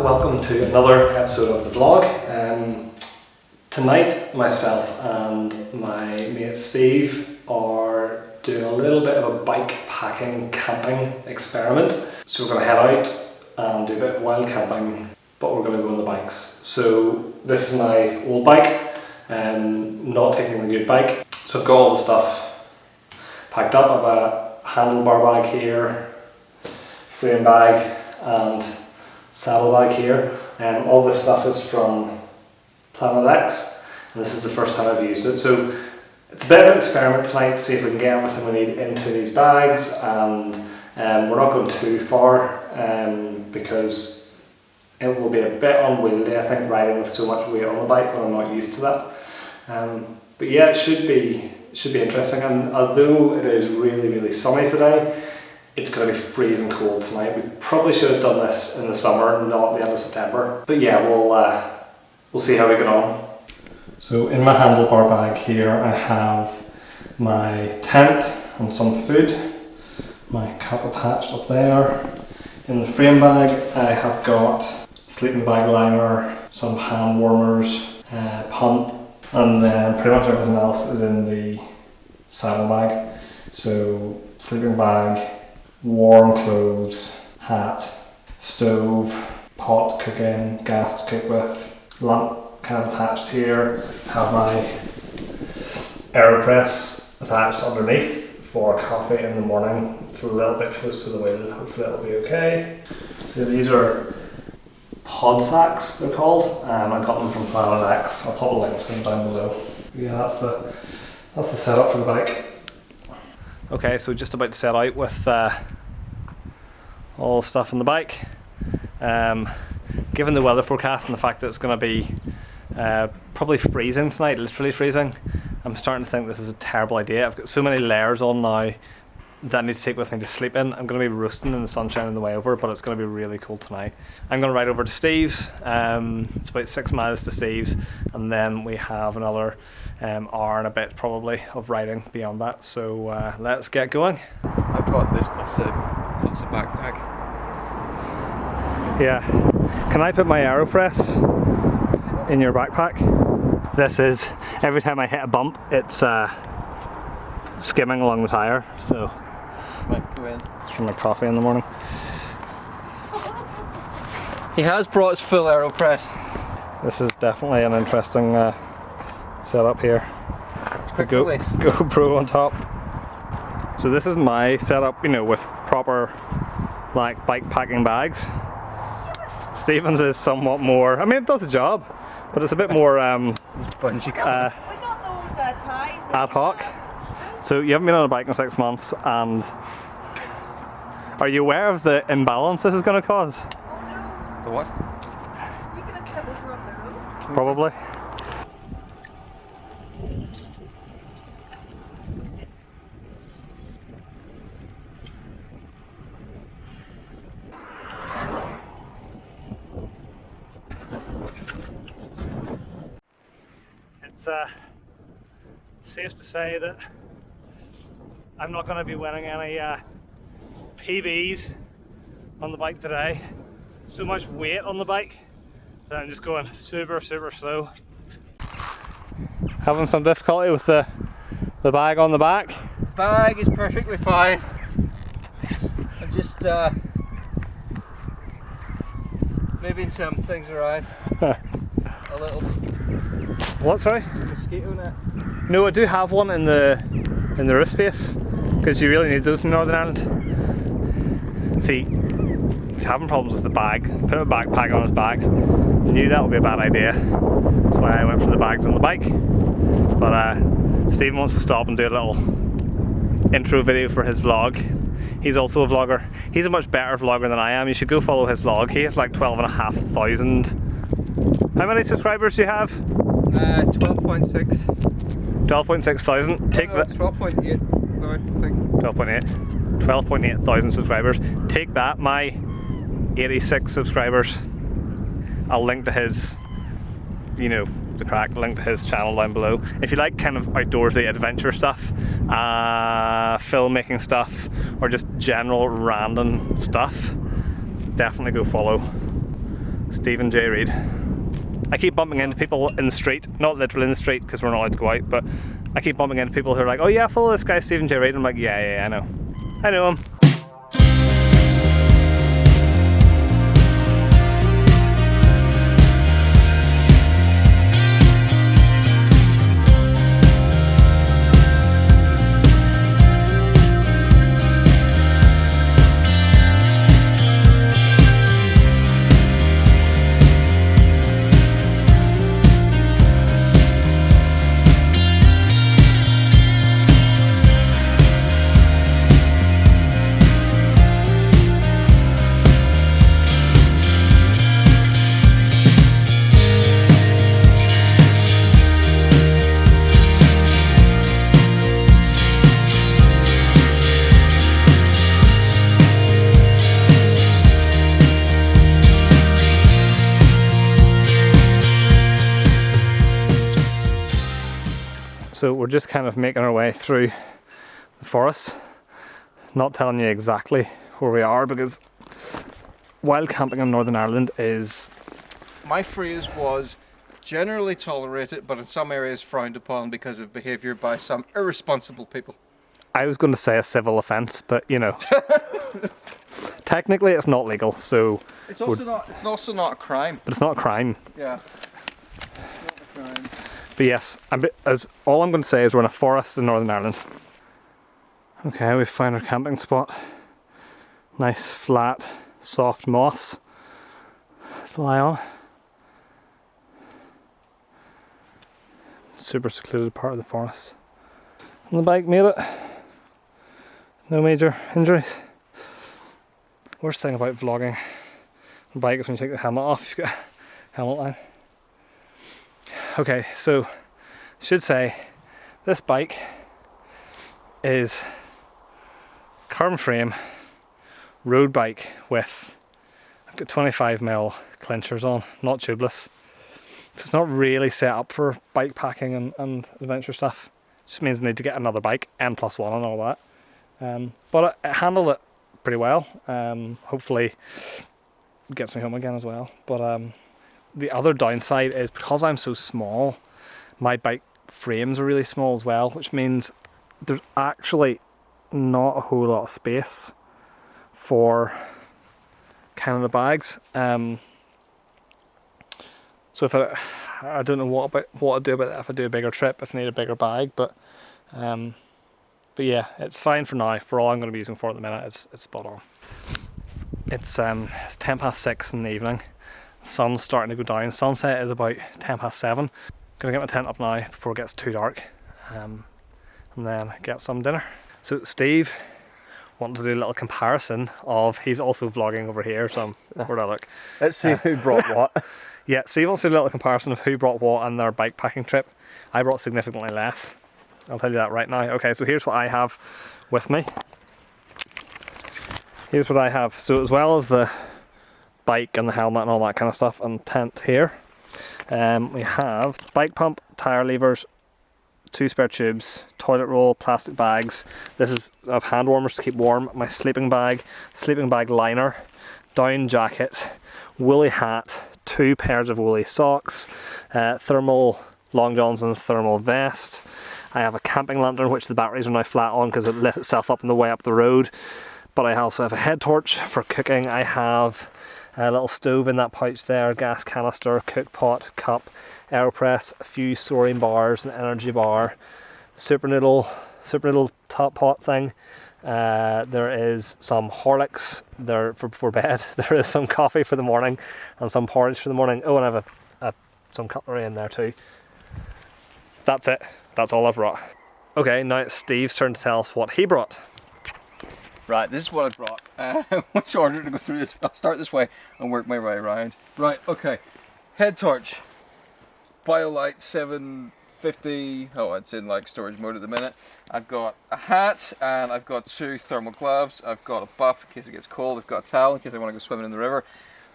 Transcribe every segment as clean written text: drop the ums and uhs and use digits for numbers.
welcome to another episode of the vlog. Tonight myself and my mate Steve are doing a little bit of a bike packing camping experiment. So we're going to head out and do a bit of wild camping, but we're going to go on the bikes. So this is my old bike, not taking the good bike. So I've got all the stuff packed up. I have a handlebar bag here, frame bag and saddle bag here. All this stuff is from Planet X, and this is the first time I've used it. So it's a bit of an experiment tonight to see if we can get everything we need into these bags, and we're not going too far because it will be a bit unwieldy, I think, riding with so much weight on the bike when I'm not used to that. But yeah, it should be interesting, and although it is really sunny today, it's going to be freezing cold tonight. We probably should have done this in the summer, not the end of September. But yeah, we'll see how we get on. So in my handlebar bag here I have my tent and some food, my cup attached up there. In the frame bag I have got sleeping bag liner, some hand warmers, pump, and then pretty much everything else is in the saddle bag. So sleeping bag, warm clothes, hat, stove, pot cooking, gas to cook with, lamp kind of attached here. Have my AeroPress attached underneath for coffee in the morning. It's a little bit close to the wheel, hopefully it'll be okay. So these are Podsacs, they're called. I got them from Planet X. I'll pop a link to them down below. Yeah, that's the setup for the bike. Okay, so just about to set out with all the stuff on the bike. Given the weather forecast and the fact that it's going to be probably freezing tonight, literally freezing, I'm starting to think this is a terrible idea. I've got so many layers on now that I need to take with me to sleep in. I'm going to be roasting in the sunshine on the way over, but it's going to be really cold tonight. I'm going to ride over to Steve's. It's about 6 miles to Steve's, and then we have another hour and a bit probably of riding beyond that. So let's get going. I've got this plus a backpack. Yeah. Can I put my AeroPress in your backpack? This is, every time I hit a bump, it's skimming along the tyre, so it's from my coffee in the morning. He has brought his full AeroPress. This is definitely an interesting setup here. It's the GoPro on top. So this is my setup, with proper like bike packing bags. Stephen's is somewhat more, I mean it does the job, but it's a bit more ad hoc. So you haven't been on a bike in 6 months, and are you aware of the imbalance this is going to cause? Oh no. The what? You're going to trip over on the road? Probably. It's safe to say that I'm not going to be winning any PBs on the bike today. So much weight on the bike that I'm just going super slow. Having some difficulty with the bag on the back. Bag is perfectly fine. I'm just moving some things around a little. What, sorry? Mosquito net. No, I do have one in the roof space, because you really need those in Northern Ireland. See, he's having problems with the bag. Put a backpack on his back. Knew that would be a bad idea. That's why I went for the bags on the bike. But Stephen wants to stop and do a little intro video for his vlog. He's also a vlogger. He's a much better vlogger than I am. You should go follow his vlog. He has like 12,500. How many subscribers do you have? 12.6. 12.6 thousand. Take that. 12.8. I think. 12.8. 12.8 thousand subscribers. Take that, my 86 subscribers. I'll link to his, the crack, link to his channel down below. If you like kind of outdoorsy adventure stuff, filmmaking stuff, or just general random stuff, definitely go follow Stephen J. Reid. I keep bumping into people in the street, not literally in the street because we're not allowed to go out, but I keep bumping into people who are like, oh yeah, follow this guy Stephen J. Reid. I'm like, yeah, I know him. So we're just kind of making our way through the forest, not telling you exactly where we are because wild camping in Northern Ireland is... My phrase was generally tolerated, but in some areas frowned upon because of behaviour by some irresponsible people. I was going to say a civil offence, but you know, technically it's not legal, so... It's also not a crime. But it's not a crime. Yeah. It's not a crime. But yes, all I'm going to say is we're in a forest in Northern Ireland. Okay, we've found our camping spot. Nice, flat, soft moss to lie on. Super secluded part of the forest. And the bike made it. No major injuries. Worst thing about vlogging the bike is when you take the helmet off, you've got a helmet line. Okay, so I should say this bike is carbon frame road bike with, I've got 25mm clinchers on, not tubeless. So it's not really set up for bike packing and adventure stuff. It just means I need to get another bike, N+1 and all that. But it handled it pretty well. Hopefully it gets me home again as well. But the other downside is because I'm so small, my bike frames are really small as well, which means there's actually not a whole lot of space for kind of the bags. So if I don't know what I'd do about it if I do a bigger trip, if I need a bigger bag, but yeah, it's fine for now. For all I'm going to be using for at the minute, it's spot on. It's 6:10 in the evening. The sun's starting to go down. Sunset is about 7:10. Gonna get my tent up now before it gets too dark, and then get some dinner. So Steve wanted to do a little comparison of, he's also vlogging over here, so where'd I look? Let's see who brought what. Yeah, Steve wants to do a little comparison of who brought what on their bike packing trip. I brought significantly less. I'll tell you that right now. Okay, so here's what I have with me. Here's what I have. So as well as the bike and the helmet and all that kind of stuff and tent here, we have bike pump, tire levers, 2 spare tubes, toilet roll, plastic bags. I have hand warmers to keep warm, my sleeping bag liner, down jacket, woolly hat, 2 pairs of woolly socks, thermal long johns and thermal vest. I have a camping lantern which the batteries are now flat on because it lit itself up on the way up the road. But I also have a head torch for cooking. I have a little stove in that pouch there, gas canister, cook pot, cup, AeroPress, a few soaring bars, an energy bar, super noodle top pot thing. There is some Horlicks there for bed. There is some coffee for the morning and some porridge for the morning. Oh, and I have some cutlery in there too. That's it. That's all I've brought. Okay, now it's Steve's turn to tell us what he brought. Right, this is what I brought. Which order to go through this? I'll start this way and work my way around. Right, okay. Head torch. BioLite 750. Oh, it's in like storage mode at the minute. I've got a hat and I've got 2 thermal gloves. I've got a buff in case it gets cold. I've got a towel in case I want to go swimming in the river.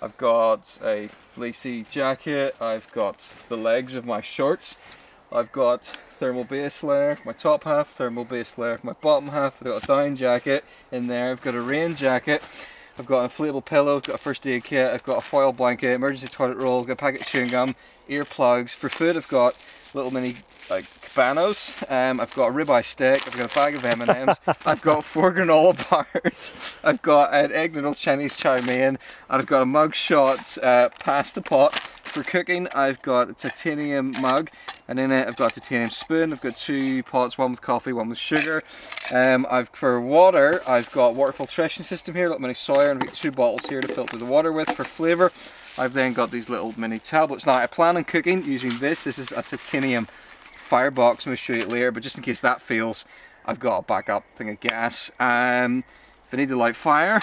I've got a fleecy jacket. I've got the legs of my shorts. I've got thermal base layer for my top half, thermal base layer for my bottom half. I've got a down jacket in there. I've got a rain jacket. I've got an inflatable pillow, I've got a first aid kit, I've got a foil blanket, emergency toilet roll, I've got a packet of chewing gum, earplugs. For food I've got little mini like cabanos, I've got a ribeye steak, I've got a bag of M&Ms, I've got 4 granola bars, I've got an egg noodle Chinese chow mein, and I've got a mug shot pasta pot. For cooking I've got a titanium mug, and in it I've got a titanium spoon. I've got 2 pots, one with coffee, one with sugar. For water I've got water filtration system here, little mini Sawyer, and I've got 2 bottles here to filter the water with. For flavour I've then got these little mini tablets. Now I plan on cooking using this. This is a titanium firebox, I'm going to show you it later, but just in case that fails I've got a backup thing of gas. If I need to light fire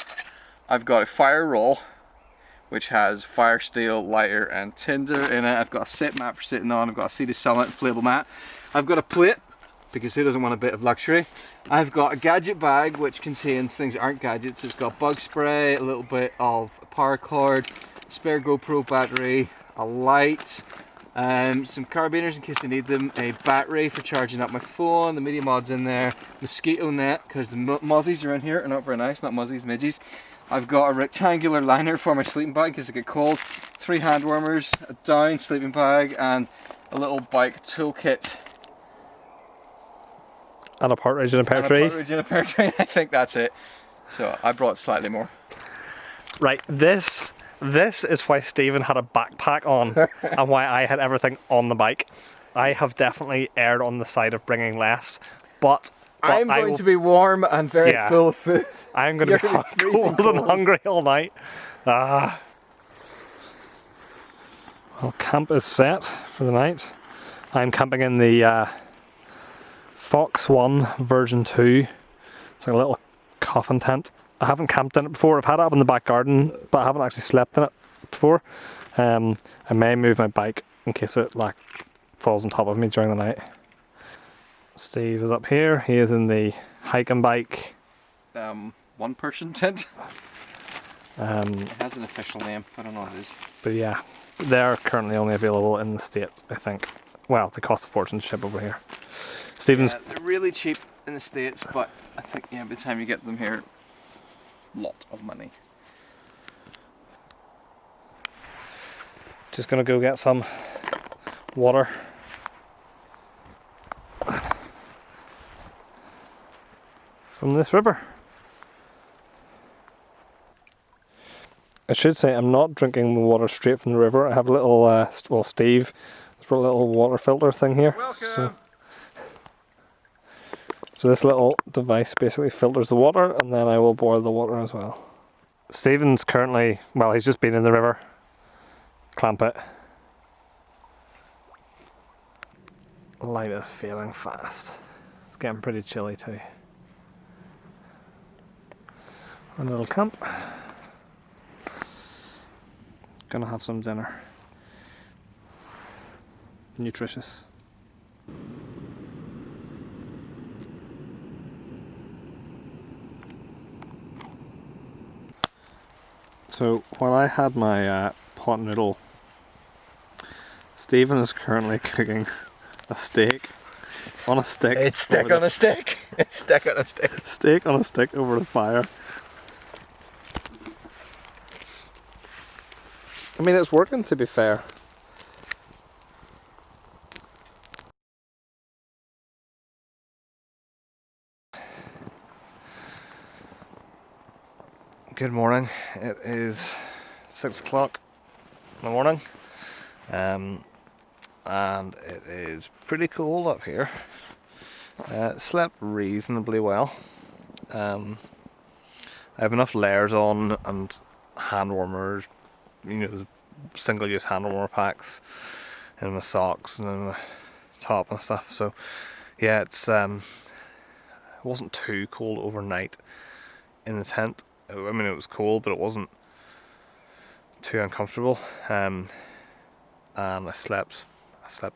I've got a fire roll which has fire steel, lighter and tinder in it. I've got a sit mat for sitting on, I've got a Sea to Summit inflatable mat. I've got a plate, because who doesn't want a bit of luxury. I've got a gadget bag which contains things that aren't gadgets. It's got bug spray, a little bit of power cord, spare GoPro battery, a light, some carabiners in case I need them, a battery for charging up my phone, the media mods in there, mosquito net because the mozzies are in here, are not very nice, not mozzies, midgies. I've got a rectangular liner for my sleeping bag because I get cold, 3 hand warmers, a down sleeping bag, and a little bike toolkit. And a partridge in a pear tree. And a partridge in a pear tree. I think that's it. So I brought slightly more. Right, this is why Stephen had a backpack on and why I had everything on the bike. I have definitely erred on the side of bringing less, but I'm going to be warm and very full of food. I'm going to be cold and hungry all night. Well, camp is set for the night. I'm camping in the Phoxx 1 version 2. It's like a little coffin tent. I haven't camped in it before. I've had it up in the back garden, but I haven't actually slept in it before. I may move my bike in case it falls on top of me during the night. Steve is up here. He is in the hiking bike. One person tent. It has an official name. I don't know what it is. But yeah, they're currently only available in the States, I think. Well, they cost a fortune to ship over here. Stephen's. Yeah, they're really cheap in the States, but I think by the time you get them here, lot of money. Just gonna go get some water. From this river. I should say I'm not drinking the water straight from the river. I have a little, Steve has brought a little water filter thing here. Welcome. So this little device basically filters the water, and then I will boil the water as well. Stephen's currently, well, he's just been in the river. Clamp it. Light is failing fast. It's getting pretty chilly too. A little camp. Gonna have some dinner. Nutritious. So while I had my pot noodle, Stephen is currently cooking a steak on a stick. It's steak on a stick. It's steak on a stick. Steak on a stick over the fire. I mean, it's working, to be fair. Good morning. It is 6 o'clock in the morning, and it is pretty cold up here. Slept reasonably well. I have enough layers on and hand warmers, the single-use hand warmer packs in my socks and in my top and stuff. So yeah, it wasn't too cold overnight in the tent. I mean, it was cold, but it wasn't too uncomfortable. And I slept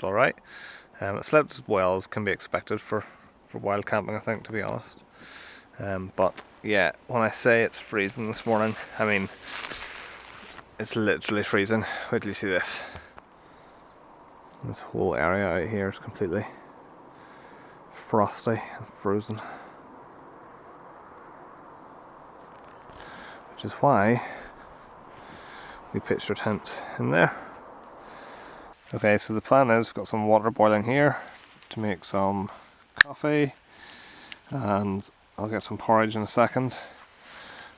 all right. I slept as well as can be expected for wild camping, I think, to be honest. But yeah, when I say it's freezing this morning, I mean it's literally freezing. Wait till you see this. This whole area out here is completely frosty and frozen. which is why we pitched our tent in there. Okay, so the plan is we've got some water boiling here to make some coffee, and I'll get some porridge in a second,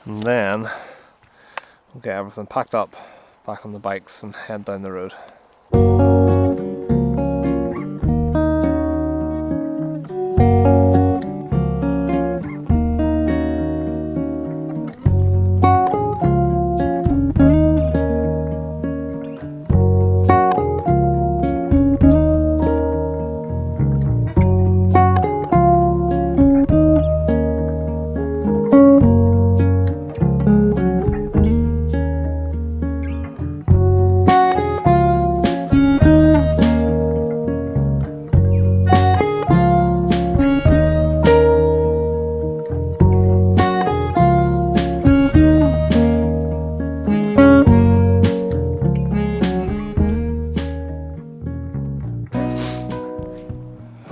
and then we'll get everything packed up back on the bikes and head down the road.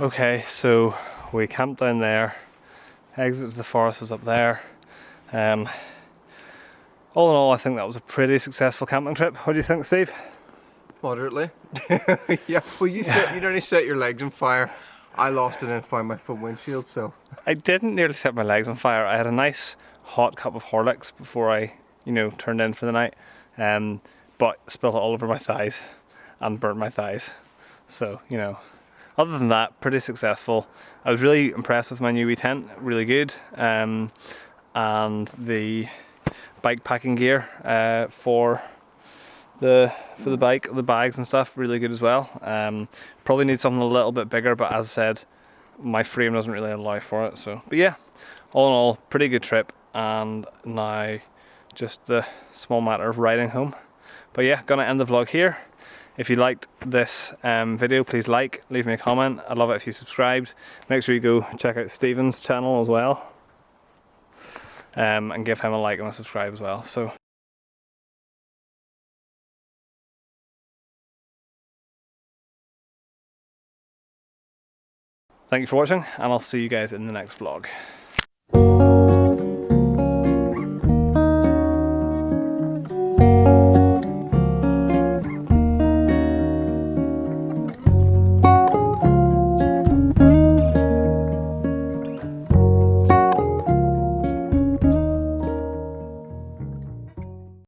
Okay, so we camped down there, exit to the forest is up there. All in all, I think that was a pretty successful camping trip. What do you think, Steve? Moderately. Yeah, well you nearly set your legs on fire. I lost it and found my front windshield, so. I didn't nearly set my legs on fire. I had a nice hot cup of Horlicks before I, turned in for the night, but spilled it all over my thighs and burnt my thighs. So, other than that, pretty successful. I was really impressed with my new wee tent, really good, and the bike packing gear for the bike, the bags and stuff, really good as well. Probably need something a little bit bigger, but as I said, my frame doesn't really allow for it. So, but yeah, all in all, pretty good trip, and now just the small matter of riding home. But yeah, gonna end the vlog here. If you liked this video, please leave me a comment. I'd love it if you subscribed. Make sure you go check out Stephen's channel as well, and give him a like and a subscribe as well. So. Thank you for watching, and I'll see you guys in the next vlog.